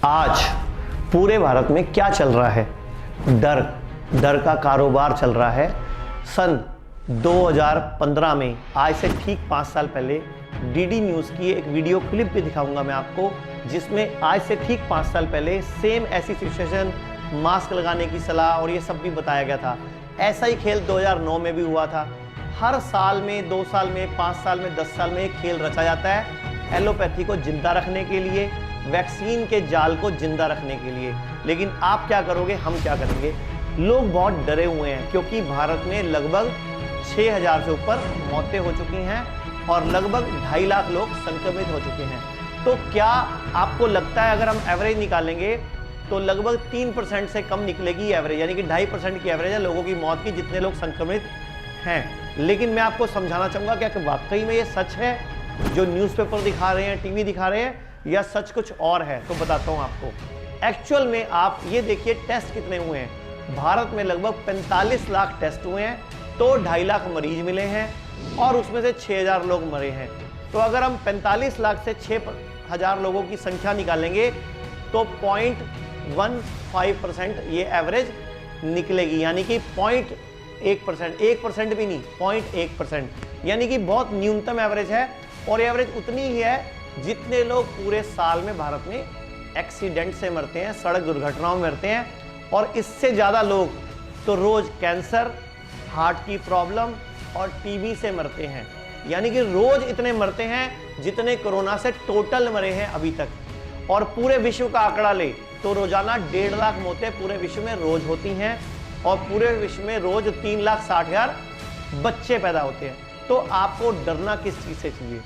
आज पूरे भारत में क्या चल रहा है? डर का कारोबार चल रहा है। सन 2015 में, आज से ठीक 5 साल पहले, डीडी न्यूज़ की एक वीडियो क्लिप भी दिखाऊंगा मैं आपको, जिसमें आज से ठीक 5 साल पहले सेम ऐसी सिचुएशन, मास्क लगाने की सलाह और ये सब भी बताया गया था। ऐसा ही खेल 2009 में भी हुआ था। हर साल में, 2 साल में, 5 साल में, 10 साल में एक खेल रचा जाता है एलोपैथी को जिंदा रखने के लिए, वैक्सीन के जाल को जिंदा रखने के लिए। लेकिन आप क्या करोगे, हम क्या करेंगे? लोग बहुत डरे हुए हैं क्योंकि भारत में लगभग 6000 से ऊपर मौतें हो चुकी हैं और लगभग 2.5 लाख लोग संक्रमित हो चुके हैं। तो क्या आपको लगता है अगर हम एवरेज निकालेंगे तो लगभग 3% से कम निकलेगी एवरेज, यानी कि 2.5% की एवरेज है लोगों की मौत की, जितने लोग संक्रमित हैं। लेकिन मैं आपको समझाना चाहूँगा क्या वाकई में ये सच है जो न्यूज़पेपर दिखा रहे हैं, टीवी दिखा रहे हैं, या सच कुछ और है? तो बताता हूँ आपको। एक्चुअल में आप ये देखिए टेस्ट कितने हुए हैं। भारत में लगभग 45 लाख टेस्ट हुए हैं, तो 2.5 लाख मरीज मिले हैं और उसमें से 6000 लोग मरे हैं। तो अगर हम 45 लाख से 6000 लोगों की संख्या निकालेंगे तो 0.15% ये एवरेज निकलेगी, यानी कि 0.1%, 1% भी नहीं, 0.1%, यानी कि बहुत न्यूनतम एवरेज है। और एवरेज उतनी ही है जितने लोग पूरे साल में भारत में एक्सीडेंट से मरते हैं, सड़क दुर्घटनाओं में मरते हैं। और इससे ज़्यादा लोग तो रोज़ कैंसर, हार्ट की प्रॉब्लम और टीबी से मरते हैं, यानी कि रोज़ इतने मरते हैं जितने कोरोना से टोटल मरे हैं अभी तक। और पूरे विश्व का आंकड़ा ले तो रोजाना 1.5 लाख मौतें पूरे विश्व में रोज होती हैं और पूरे विश्व में रोज 3,60,000 बच्चे पैदा होते हैं। तो आपको डरना किस चीज़ से चाहिए?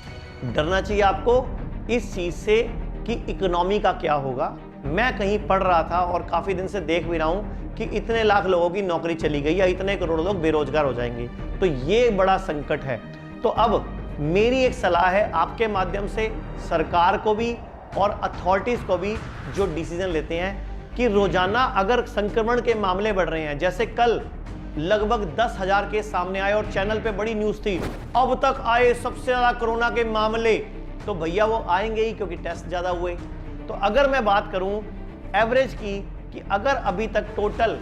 डरना चाहिए आपको इस चीज़ से कि इकोनॉमी का क्या होगा। मैं कहीं पढ़ रहा था और काफ़ी दिन से देख भी रहा हूँ कि इतने लाख लोगों की नौकरी चली गई या इतने करोड़ लोग बेरोजगार हो जाएंगे, तो ये बड़ा संकट है। तो अब मेरी एक सलाह है आपके माध्यम से सरकार को भी और अथॉरिटीज़ को भी, जो डिसीजन लेते हैं, कि रोजाना अगर संक्रमण के मामले बढ़ रहे हैं, जैसे कल लगभग 10,000 केस सामने आए और चैनल पे बड़ी न्यूज़ थी, अब तक आए सबसे ज़्यादा कोरोना के मामले, तो भैया वो आएंगे ही क्योंकि टेस्ट ज़्यादा हुए। तो अगर मैं बात करूं एवरेज की, कि अगर अभी तक टोटल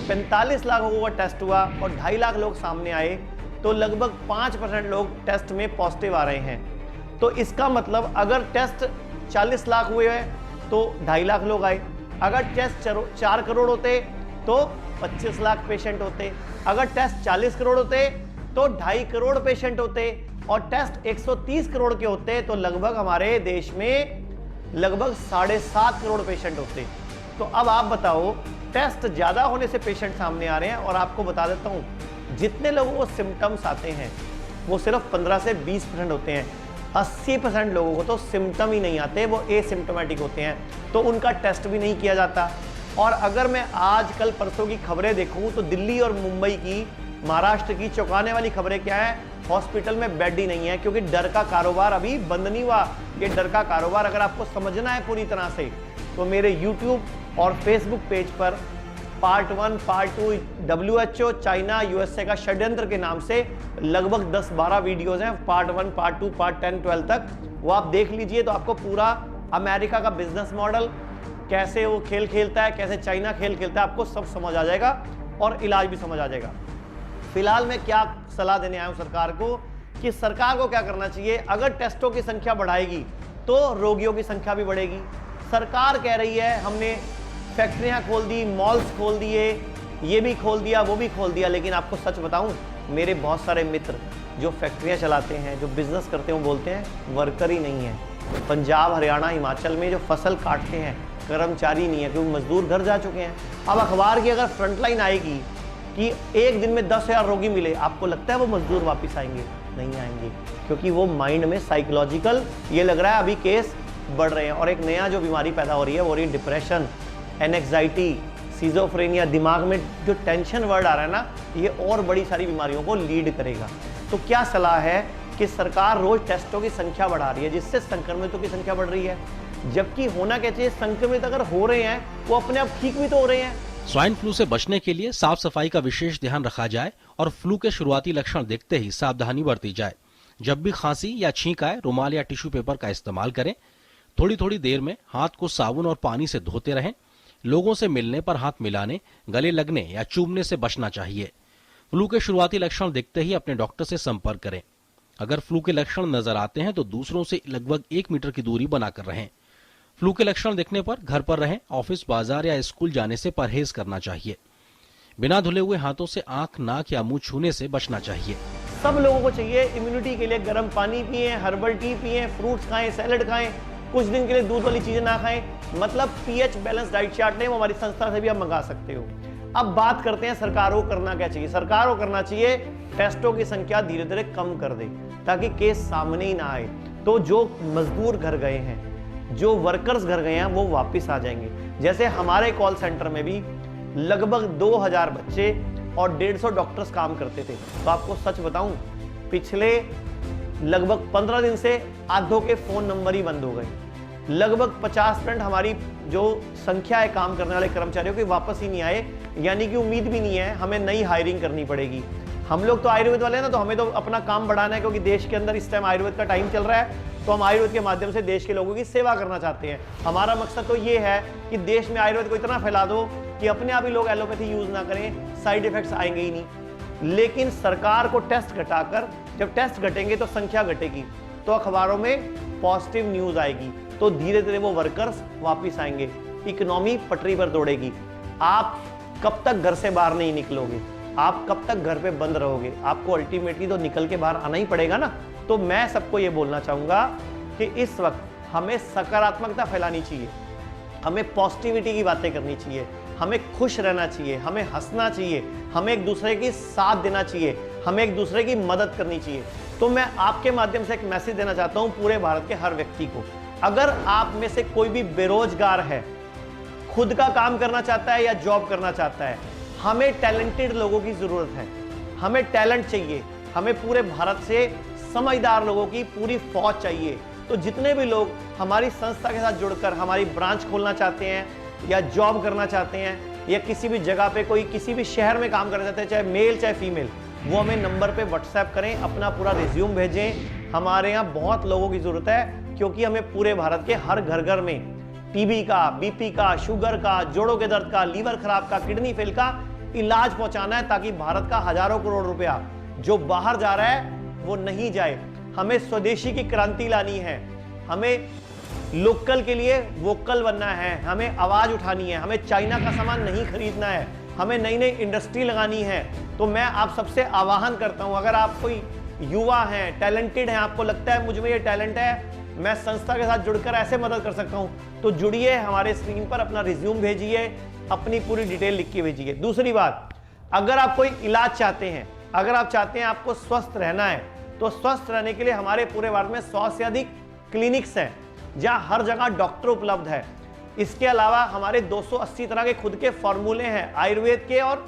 45 लाख लोगों का टेस्ट हुआ और 2.5 लाख लोग सामने आए, तो लगभग 5% लोग टेस्ट में पॉजिटिव आ रहे हैं। तो इसका मतलब अगर टेस्ट 40 लाख हुए हैं तो 2.5 लाख लोग आए। अगर टेस्ट 4 करोड़ होते तो 25 लाख पेशेंट होते। अगर टेस्ट 40 करोड़ होते तो 2.5 करोड़ पेशेंट होते। और टेस्ट 130 करोड़ के होते तो लगभग हमारे देश में लगभग 7.5 करोड़ पेशेंट होते। तो अब आप बताओ, टेस्ट ज़्यादा होने से पेशेंट सामने आ रहे हैं। और आपको बता देता हूँ, जितने लोगों को सिम्टम्स आते हैं वो सिर्फ 15 से 20% होते हैं। 80% लोगों को तो सिम्टम ही नहीं आते, वो एसिम्टोमेटिक होते हैं, तो उनका टेस्ट भी नहीं किया जाता। और अगर मैं आज कल परसों की खबरें देखूं तो दिल्ली और मुंबई की, महाराष्ट्र की चौंकाने वाली खबरें क्या है? हॉस्पिटल में बेड ही नहीं है, क्योंकि डर का कारोबार अभी बंद नहीं हुआ। ये डर का कारोबार अगर आपको समझना है पूरी तरह से, तो मेरे YouTube और Facebook पेज पर part 1, part 2, WHO, China, USA का षड्यंत्र के नाम से लगभग 10-12 वीडियोज़ हैं, पार्ट 1, पार्ट 2, पार्ट 10, 12 तक। वो आप देख लीजिए तो आपको पूरा अमेरिका का बिजनेस मॉडल, कैसे वो खेल खेलता है, कैसे चाइना खेल खेलता है, आपको सब समझ आ जाएगा और इलाज भी समझ आ जाएगा। फिलहाल मैं क्या सलाह देने आया हूँ सरकार को, कि सरकार को क्या करना चाहिए? अगर टेस्टों की संख्या बढ़ाएगी तो रोगियों की संख्या भी बढ़ेगी। सरकार कह रही है हमने फैक्ट्रियाँ खोल दी, मॉल्स खोल दिए, ये भी खोल दिया, वो भी खोल दिया। लेकिन आपको सच बताऊँ, मेरे बहुत सारे मित्र जो फैक्ट्रियाँ चलाते हैं, जो बिजनेस करते हैं, वो बोलते हैं वर्कर ही नहीं है। पंजाब, हरियाणा, हिमाचल में जो फसल काटते हैं कर्मचारी नहीं है, क्योंकि मजदूर घर जा चुके हैं। अब अखबार की अगर फ्रंटलाइन आएगी कि एक दिन में 10,000 रोगी मिले, आपको लगता है वो मजदूर वापस आएंगे? नहीं आएंगे, क्योंकि वो माइंड में साइकोलॉजिकल ये लग रहा है अभी केस बढ़ रहे हैं। और एक नया जो बीमारी पैदा हो रही है वो हो रही है डिप्रेशन, एनेक्साइटी, सिजोफ्रेनिया। दिमाग में जो टेंशन वर्ड आ रहा है ना, ये और बड़ी सारी बीमारियों को लीड करेगा। तो क्या सलाह है कि सरकार रोज टेस्टों की संख्या बढ़ा रही है, जिससे संक्रमितों की संख्या बढ़ रही है, जबकि होना क्या चाहिए, संक्रमित अगर हो रहे हैं वो अपने आप ठीक भी तो हो रहे हैं। स्वाइन फ्लू से बचने के लिए साफ सफाई का विशेष ध्यान रखा जाए और फ्लू के शुरुआती लक्षण दिखते ही सावधानी बरती जाए। जब भी खांसी या छींक आए, रुमाल या टिश्यू पेपर का इस्तेमाल करें। थोड़ी थोड़ी देर में हाथ को साबुन और पानी से धोते रहें। लोगों से मिलने पर हाथ मिलाने, गले लगने या चूमने से बचना चाहिए। फ्लू के शुरुआती लक्षण दिखते ही अपने डॉक्टर से संपर्क करें। अगर फ्लू के लक्षण नजर आते हैं तो दूसरों से लगभग 1 मीटर की दूरी बनाकर रहें। फ्लू के लक्षण दिखने पर घर पर रहें। ऑफिस, बाजार या स्कूल जाने से परहेज करना चाहिए। बिना धुले हुए हाथों से आंख, नाक या मुंह छूने से बचना चाहिए। सब लोगों को चाहिए इम्यूनिटी के लिए गर्म पानी पिए, हर्बल टी पिए, फ्रूट्स खाएं, सैलड खाएं, कुछ दिन के लिए दूध वाली चीजें ना खाएं। मतलब पीएच बैलेंस डाइट चार्ट लें, वो हमारी संस्था से भी आप मंगा सकते हो। अब बात करते हैं सरकार को करना क्या चाहिए। सरकार को करना चाहिए टेस्टों की संख्या धीरे धीरे कम कर दे ताकि केस सामने ही ना आए। तो जो मजदूर घर गए हैं, जो वर्कर्स घर गए हैं, वो वापस आ जाएंगे। जैसे हमारे कॉल सेंटर में भी लगभग 2000 बच्चे और 150 डॉक्टर्स काम करते थे। तो आपको सच बताऊं, पिछले लगभग 15 दिन से आधों के फोन नंबर ही बंद हो गए। लगभग 50% हमारी जो संख्या है काम करने वाले कर्मचारियों की वापस ही नहीं आए, यानी कि उम्मीद भी नहीं है, हमें नई हायरिंग करनी पड़ेगी। हम लोग तो आयुर्वेद वाले हैं ना, तो हमें तो अपना काम बढ़ाना है, क्योंकि देश के अंदर इस टाइम आयुर्वेद का टाइम चल रहा है। तो हम आयुर्वेद के माध्यम से देश के लोगों की सेवा करना चाहते हैं। हमारा मकसद तो ये है कि देश में आयुर्वेद को इतना फैला दो कि अपने आप ही लोग एलोपैथी यूज ना करें, साइड इफेक्ट्स आएंगे ही नहीं। लेकिन सरकार को टेस्ट घटाकर, जब टेस्ट घटेंगे तो संख्या घटेगी, तो अखबारों में पॉजिटिव न्यूज आएगी, तो धीरे धीरे वो वर्कर्स वापस आएंगे, इकोनॉमी पटरी पर दौड़ेगी। आप कब तक घर से बाहर नहीं निकलोगे? आप कब तक घर पे बंद रहोगे? आपको अल्टीमेटली तो निकल के बाहर आना ही पड़ेगा ना। तो मैं सबको ये बोलना चाहूंगा कि इस वक्त हमें सकारात्मकता फैलानी चाहिए, हमें पॉजिटिविटी की बातें करनी चाहिए, हमें खुश रहना चाहिए, हमें हंसना चाहिए, हमें एक दूसरे की साथ देना चाहिए, हमें एक दूसरे की मदद करनी चाहिए। तो मैं आपके माध्यम से एक मैसेज देना चाहता हूं पूरे भारत के हर व्यक्ति को। अगर आप में से कोई भी बेरोजगार है, खुद का काम करना चाहता है या जॉब करना चाहता है, हमें टैलेंटेड लोगों की जरूरत है। हमें टैलेंट चाहिए। हमें पूरे भारत से समझदार लोगों की पूरी फौज चाहिए। तो जितने भी लोग हमारी संस्था के साथ जुड़कर हमारी ब्रांच खोलना चाहते हैं या जॉब करना चाहते हैं या किसी भी जगह पे कोई किसी भी शहर में काम करना चाहते हैं, चाहे मेल चाहे फीमेल, वो हमें नंबर पे व्हाट्सएप करें, अपना पूरा रिज्यूम भेजें। हमारे यहाँ बहुत लोगों की जरूरत है, क्योंकि हमें पूरे भारत के हर घर घर में टीबी का, बीपी का, शुगर का, जोड़ों के दर्द का, लीवर खराब का, किडनी फेल का इलाज पहुंचाना है, ताकि भारत का हजारों करोड़ रुपया जो बाहर जा रहा है वो नहीं जाए। हमें स्वदेशी की क्रांति लानी है, हमें लोकल के लिए वोकल बनना है, हमें आवाज उठानी है, हमें चाइना का सामान नहीं खरीदना है, हमें नई नई इंडस्ट्री लगानी है। तो मैं आप सबसे आह्वान करता हूं, अगर आप कोई युवा हैं, टैलेंटेड हैं, आपको लगता है मुझ में ये टैलेंट है, मैं संस्था के साथ जुड़कर ऐसे मदद कर सकता हूं, तो जुड़िए, हमारे स्क्रीन पर अपना रिज्यूम भेजिए, अपनी पूरी डिटेल लिख के भेजिए। दूसरी बात, अगर आप कोई इलाज चाहते हैं, अगर आप चाहते हैं आपको स्वस्थ रहना है, तो स्वस्थ रहने के लिए हमारे पूरे भारत में 100 से अधिक क्लिनिक्स हैं, जहां हर जगह डॉक्टर उपलब्ध है। इसके अलावा हमारे 280 तरह के खुद के फॉर्मूले हैं, आयुर्वेद के और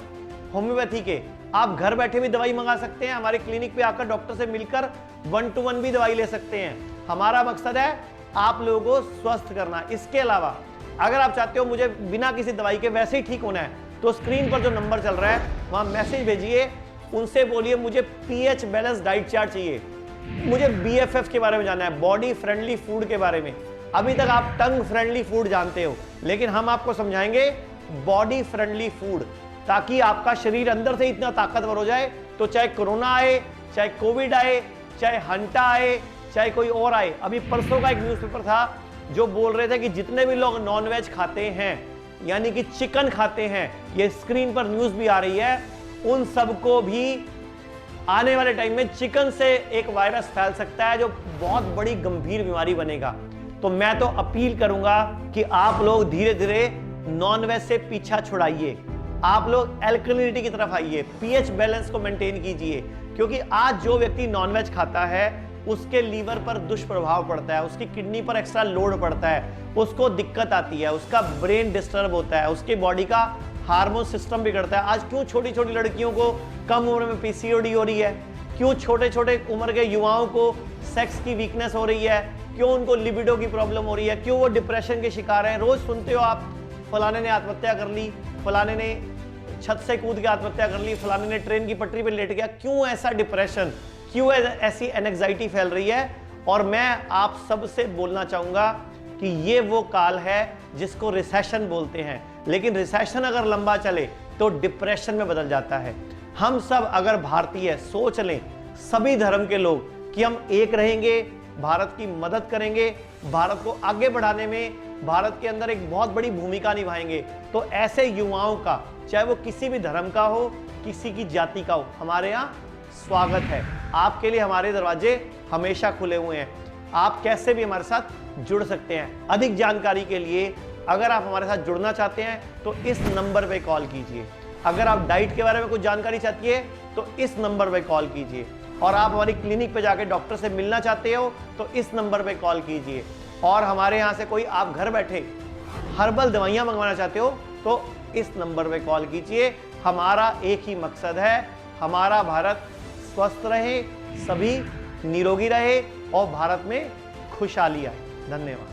होम्योपैथी के। आप घर बैठे भी दवाई मंगा सकते हैं, हमारे क्लिनिक पे आकर डॉक्टर से मिलकर 1-to-1 भी दवाई ले सकते हैं। हमारा मकसद है आप लोगों को स्वस्थ करना। इसके अलावा अगर आप चाहते हो मुझे बिना किसी दवाई के वैसे ही ठीक होना है, तो स्क्रीन पर जो नंबर चल रहा है वहां मैसेज भेजिए, उनसे बोलिए मुझे पीएच बैलेंस डाइट चार्ट चाहिए, मुझे बीएफएफ के बारे में जानना है, बॉडी फ्रेंडली फूड के बारे में। अभी तक आप टंग फ्रेंडली फूड जानते हो, लेकिन हम आपको समझाएंगे बॉडी फ्रेंडली फूड, ताकि आपका शरीर अंदर से इतना ताकतवर हो जाए, तो चाहे कोरोना आए, चाहे कोविड आए, चाहे हंटा आए, चाहे कोई और आए। अभी परसों का एक न्यूज़पेपर था जो बोल रहे थे कि जितने भी लोग नॉनवेज खाते हैं, यानी कि चिकन खाते हैं, ये स्क्रीन पर न्यूज़ भी आ रही है, उन सबको भी आने वाले टाइम में चिकन से एक वायरस फैल सकता है जो बहुत बड़ी गंभीर बीमारी बनेगा। तो मैं तो अपील करूंगा कि आप लोग धीरे धीरे नॉनवेज से पीछा छुड़ाइए, आप लोग एल्कलिनिटी की तरफ आइए, पीएच बैलेंस को मेंटेन कीजिए, क्योंकि आज जो व्यक्ति नॉनवेज खाता है उसके लीवर पर दुष्प्रभाव पड़ता है, उसकी किडनी पर एक्स्ट्रा लोड पड़ता है, उसको दिक्कत आती है, उसका ब्रेन डिस्टर्ब होता है, उसकी बॉडी का हार्मोन सिस्टम बिगड़ता है। आज क्यों छोटी छोटी लड़कियों को कम उम्र में पीसीओडी हो रही है, क्यों छोटे छोटे उम्र के युवाओं को सेक्स की वीकनेस हो रही है, क्यों उनको लिबिडो की प्रॉब्लम हो रही है, क्यों वो डिप्रेशन के शिकार हैं। रोज सुनते हो आप, फलाने ने आत्महत्या कर ली, फलाने ने छत से कूद के आत्महत्या कर ली, फलाने ने ट्रेन की पटरी पर लेट गया। क्यों ऐसा डिप्रेशन, क्यों ऐसी एंग्जाइटी फैल रही है? और मैं आप सबसे बोलना चाहूंगा कि ये वो काल है जिसको रिसेशन बोलते हैं, लेकिन रिसेशन अगर लंबा चले तो डिप्रेशन में बदल जाता है। हम सब अगर भारतीय सोच लें, सभी धर्म के लोग, कि हम एक रहेंगे, भारत की मदद करेंगे, भारत को आगे बढ़ाने में भारत के अंदर एक बहुत बड़ी भूमिका निभाएंगे, तो ऐसे युवाओं का, चाहे वो किसी भी धर्म का हो, किसी की जाति का हो, हमारे यहाँ स्वागत है। आपके लिए हमारे दरवाजे हमेशा खुले हुए हैं। आप कैसे भी हमारे साथ जुड़ सकते हैं। अधिक जानकारी के लिए अगर आप हमारे साथ जुड़ना चाहते हैं तो इस नंबर पे कॉल कीजिए। अगर आप डाइट के बारे में कुछ जानकारी चाहती है तो इस नंबर पे कॉल कीजिए। और आप हमारी क्लिनिक पे जाके डॉक्टर से मिलना चाहते हो तो इस नंबर पे कॉल कीजिए। और हमारे यहाँ से कोई आप घर बैठे हर्बल दवाइयाँ मंगवाना चाहते हो तो इस नंबर पे कॉल कीजिए। हमारा एक ही मकसद है, हमारा भारत स्वस्थ रहे, सभी निरोगी रहे और भारत में खुशहाली आए। धन्यवाद।